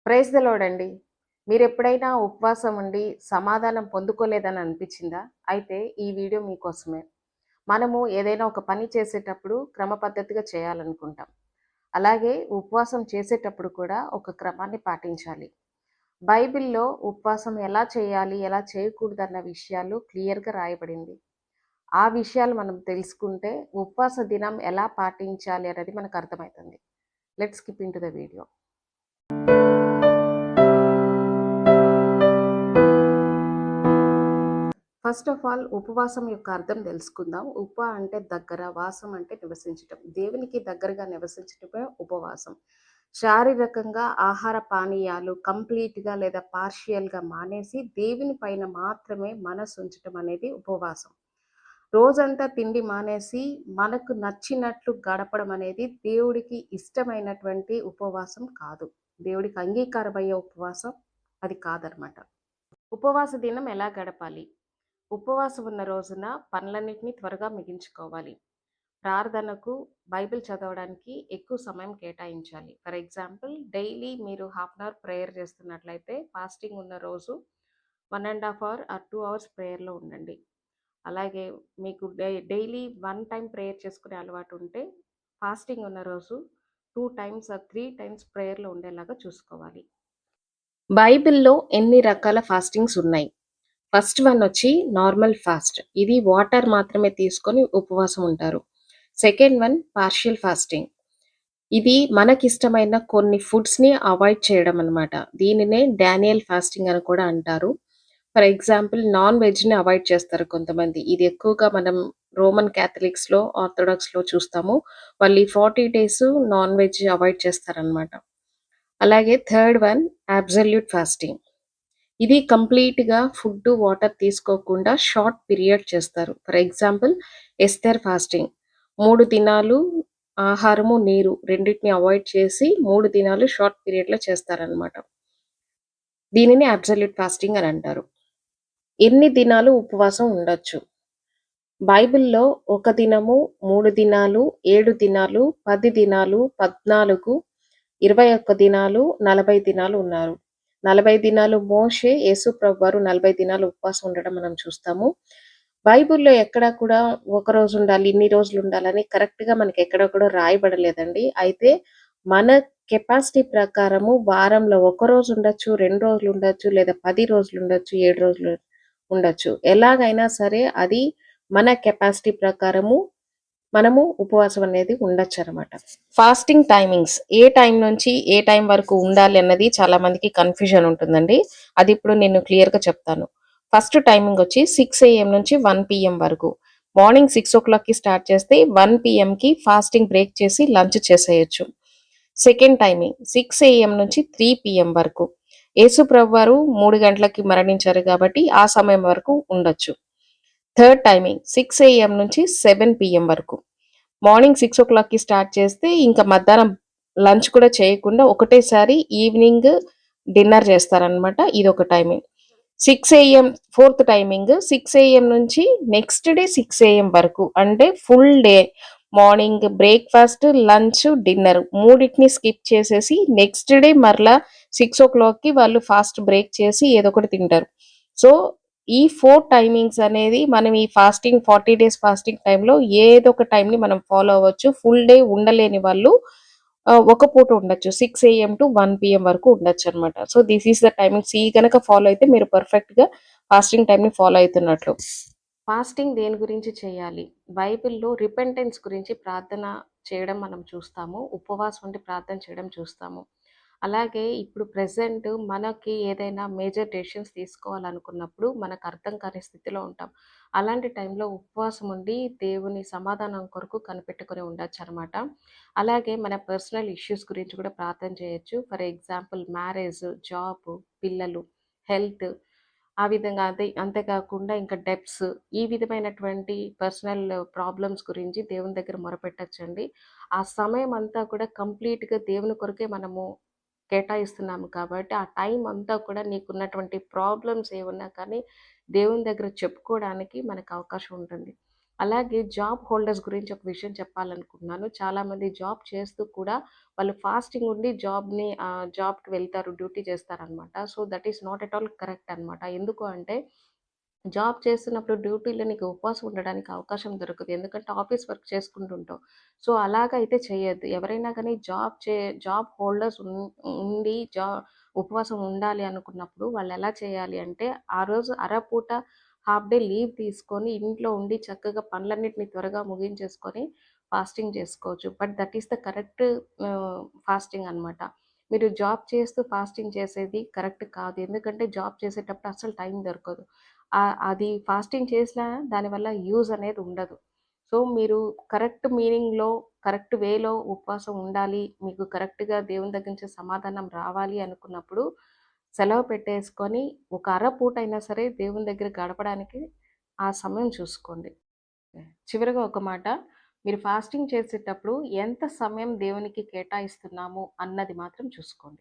Praise the lord అండి. మీరెప్పుడైనా ఉపవాసం ఉండి సమాధానం పొందుకోలేదని అనిపించిందా? అయితే ఈ వీడియో మీకోసమే. మనము ఏదైనా ఒక పని చేసేటప్పుడు క్రమపద్ధతిగా చేయాలనుకుంటాం. అలాగే ఉపవాసం చేసేటప్పుడు కూడా ఒక క్రమాన్ని పాటించాలి. బైబిల్‌లో ఉపవాసం ఎలా చేయాలి, ఎలా చేయకూడదన్న విషయాలు క్లియర్‌గా రాయబడింది. ఆ విషయాలు మనం తెలుసుకుంటే ఉపవాస దినం ఎలా పాటించాలి అనేది మనకు అర్థమైతుంది. Let's skip into the video. First of all ఉపవాసం యొక్క అర్థం తెలుసుకుందాం. అంటే దగ్గర, వాసం అంటే నివసించటం. దేవునికి దగ్గరగా నివసించటమే ఉపవాసం. శారీరకంగా ఆహార పానీయాలు కంప్లీట్‌గా లేదా పార్షియల్‌గా మానేసి దేవుని పైన మాత్రమే మనసు ఉంచటం అనేది ఉపవాసం. రోజంతా తిండి మానేసి మనకు నచ్చినట్లు గడపడం అనేది దేవుడికి ఇష్టమైనటువంటి ఉపవాసం కాదు. దేవుడికి అంగీకారమయ్యే ఉపవాసం అది కాదనమాట. ఉపవాస దినం ఎలా గడపాలి? ఉపవాసం ఉన్న రోజున పనులన్నిటిని త్వరగా ముగించుకోవాలి. ప్రార్థనకు, బైబిల్ చదవడానికి ఎక్కువ సమయం కేటాయించాలి. ఫర్ ఎగ్జాంపుల్ డైలీ మీరు హాఫ్ అన్ అవర్ ప్రేయర్ చేస్తున్నట్లయితే ఫాస్టింగ్ ఉన్న రోజు 1½ అవర్ ఆర్ 2 అవర్స్ ప్రేయర్లో ఉండండి. అలాగే మీకు డైలీ 1 టైం ప్రేయర్ చేసుకునే అలవాటు ఉంటే ఫాస్టింగ్ ఉన్న రోజు 2 టైమ్స్ ఆర్ 3 టైమ్స్ ప్రేయర్లో ఉండేలాగా చూసుకోవాలి. బైబిల్‌లో ఎన్ని రకాల ఫాస్టింగ్స్ ఉన్నాయి? ఫస్ట్ వన్ వచ్చి నార్మల్ ఫాస్ట్. ఇది వాటర్ మాత్రమే తీసుకొని ఉపవాసం ఉంటారు. Second one partial fasting. ఇది మనకిష్టమైన కొన్ని ఫుడ్స్‌ని అవాయిడ్ చేయడం అన్నమాట. దీనినే డానియల్ ఫాస్టింగ్ అని కూడా అంటారు. ఫర్ ఎగ్జాంపుల్ నాన్ వెజ్‌ని అవాయిడ్ చేస్తారు కొంతమంది. ఇది ఎక్కువగా మనం రోమన్ క్యాథలిక్స్‌లో, ఆర్థోడాక్స్‌లో చూస్తాము. వాళ్ళు ఈ 40 డేస్ నాన్ వెజ్ అవాయిడ్ చేస్తారనమాట. అలాగే థర్డ్ వన్ అబ్సల్యూట్ ఫాస్టింగ్. ఇది కంప్లీట్‌గా ఫుడ్డు, వాటర్ తీసుకోకుండా షార్ట్ పీరియడ్ చేస్తారు. For example Esther fasting. 3 దినాలు ఆహారము, నీరు రెండిటిని అవాయిడ్ చేసి 3 దినాలు షార్ట్ పీరియడ్‌లో చేస్తారనమాట. దీనిని అబ్సల్యూట్ ఫాస్టింగ్ అని అంటారు. ఎన్ని దినాలు ఉపవాసం ఉండొచ్చు? బైబిల్‌లో 1 దినము, 3 దినాలు, 7 దినాలు, 10 దినాలు, 14, 21 దినాలు, 40 దినాలు ఉన్నారు. 40 దినాలు మోషే, యేసు ప్రభువారు 40 దినాలు ఉపవాసం ఉండడం మనం చూస్తాము. బైబిల్‌లో ఎక్కడా కూడా ఒకరోజు ఉండాలి, ఇన్ని రోజులు ఉండాలని కరెక్ట్‌గా మనకి ఎక్కడ కూడా రాయబడలేదండి. అయితే మన కెపాసిటీ ప్రకారము వారంలో ఒకరోజు ఉండొచ్చు, 2 రోజులు ఉండొచ్చు, లేదా 10 రోజులు ఉండొచ్చు, 7 రోజులు ఉండొచ్చు. ఎలాగైనా సరే అది మన కెపాసిటీ ప్రకారము మనము ఉపవాసం అనేది ఉండొచ్చనమాట. ఫాస్టింగ్ టైమింగ్స్ ఏ టైం నుంచి ఏ టైం వరకు ఉండాలి అన్నది చాలా మందికి కన్ఫ్యూజన్ ఉంటుందండి. అది ఇప్పుడు నేను క్లియర్‌గా చెప్తాను. ఫస్ట్ టైమింగ్ వచ్చి 6 AM నుంచి 1 PM వరకు. మార్నింగ్ 6 o'clockకి స్టార్ట్ చేస్తే 1 PMకి ఫాస్టింగ్ బ్రేక్ చేసి లంచ్ చేసేయొచ్చు. సెకండ్ టైమింగ్ 6 AM నుంచి 3 PM వరకు. యేసు ప్రభువారు 3 గంటలకి మరణించారు కాబట్టి ఆ సమయం వరకు ఉండొచ్చు. థర్డ్ టైమింగ్ 6 AM నుంచి 7 PM వరకు. మార్నింగ్ 6 o'clockకి స్టార్ట్ చేస్తే ఇంకా మధ్యాహ్నం లంచ్ కూడా చేయకుండా ఒకటేసారి ఈవినింగ్ డిన్నర్ చేస్తారనమాట. ఇదొక timing. 6 AM fourth timing 6 AM నుంచి నెక్స్ట్ డే 6 AM వరకు. అంటే full day morning breakfast, lunch, dinner మూడిటిని స్కిప్ చేసేసి నెక్స్ట్ డే మరలా 6 o'clockకి వాళ్ళు ఫాస్ట్ బ్రేక్ చేసి ఏదో ఒకటి తింటారు. సో, ఈ 4 టైమింగ్స్ అనేది మనం ఈ ఫాస్టింగ్ 40 డేస్ ఫాస్టింగ్ టైంలో ఏదో ఒక టైంని మనం ఫాలో అవ్వచ్చు. ఫుల్ డే ఉండలేని వాళ్ళు ఒక పూట ఉండొచ్చు. 6 AM టు 1 PM వరకు ఉండొచ్చనమాట. So, this is the timings. ఈ గనక ఫాలో అయితే మీరు పర్ఫెక్ట్‌గా ఫాస్టింగ్ టైమ్‌ని ఫాలో అయితున్నట్లు. ఫాస్టింగ్ దేని గురించి చేయాలి? బైబిల్‌లో రిపెంటెన్స్ గురించి ప్రార్థన చేయడం మనం చూస్తాము. ఉపవాసం ఉండి ప్రార్థన చేయడం చూస్తాము. అలాగే ఇప్పుడు ప్రెజెంట్ మనకి ఏదైనా మేజర్ డెసిషన్స్ తీసుకోవాలనుకున్నప్పుడు మనకు అర్థం కాని స్థితిలో ఉంటాం. అలాంటి టైంలో ఉపవాసం ఉండి దేవుని సమాధానం కొరకు కనిపెట్టుకొని ఉండొచ్చనమాట. అలాగే మన పర్సనల్ ఇష్యూస్ గురించి కూడా ప్రార్థన చేయొచ్చు. ఫర్ ఎగ్జాంపుల్ మ్యారేజ్, జాబ్, పిల్లలు, హెల్త్ ఆ విధంగా అంతేకాకుండా ఇంకా డెబ్ట్స్ ఈ విధమైనటువంటి పర్సనల్ ప్రాబ్లమ్స్ గురించి దేవుని దగ్గర మొరపెట్టొచ్చండి. ఆ సమయం అంతా కూడా కంప్లీట్‌గా దేవుని కొరకే మనము కేటాయిస్తున్నాము కాబట్టి, ఆ టైం అంతా కూడా నీకున్నటువంటి ప్రాబ్లమ్స్ ఏవున్నా కానీ దేవుని దగ్గర చెప్పుకోవడానికి మనకు అవకాశం ఉంటుంది. అలాగే జాబ్ హోల్డర్స్ గురించి ఒక విషయం చెప్పాలనుకుంటున్నాను. చాలామంది జాబ్ చేస్తూ కూడా వాళ్ళు ఫాస్టింగ్ ఉండి జాబ్‌కి వెళ్తారు, డ్యూటీ చేస్తారనమాట. So, that is not at all correct అనమాట. ఎందుకు అంటే జాబ్ చేస్తున్నప్పుడు డ్యూటీలో నీకు ఉపవాసం ఉండడానికి అవకాశం దొరకదు. ఎందుకంటే ఆఫీస్ వర్క్ చేసుకుంటుంటావు. సో, అలాగైతే చేయొద్దు. ఎవరైనా గానీ జాబ్ హోల్డర్స్ ఉండి ఉపవాసం ఉండాలి అనుకున్నప్పుడు వాళ్ళెలా చేయాలి అంటే, ఆ రోజు అరపూట హాఫ్ డే లీవ్ తీసుకొని ఇంట్లో ఉండి చక్కగా పనులన్నిటిని త్వరగా ముగించేసుకొని ఫాస్టింగ్ చేసుకోవచ్చు. But that is the correct fasting అనమాట. మీరు జాబ్ చేస్తూ ఫాస్టింగ్ చేసేది కరెక్ట్ కాదు. ఎందుకంటే జాబ్ చేసేటప్పుడు అస్సలు టైం దొరకదు. అది ఫాస్టింగ్ చేసినా దానివల్ల యూజ్ అనేది ఉండదు. సో, మీరు కరెక్ట్ మీనింగ్‌లో, కరెక్ట్ వేలో ఉపవాసం ఉండాలి. మీకు కరెక్ట్‌గా దేవుని దగ్గర నుంచి సమాధానం రావాలి అనుకున్నప్పుడు, సెలవు పెట్టేసుకొని ఒక పూటైనా సరే దేవుని దగ్గర గడపడానికి ఆ సమయం చూసుకోండి. చివరగా ఒక మాట, మీరు ఫాస్టింగ్ చేసేటప్పుడు ఎంత సమయం దేవునికి కేటాయిస్తున్నాము అన్నది మాత్రం చూసుకోండి.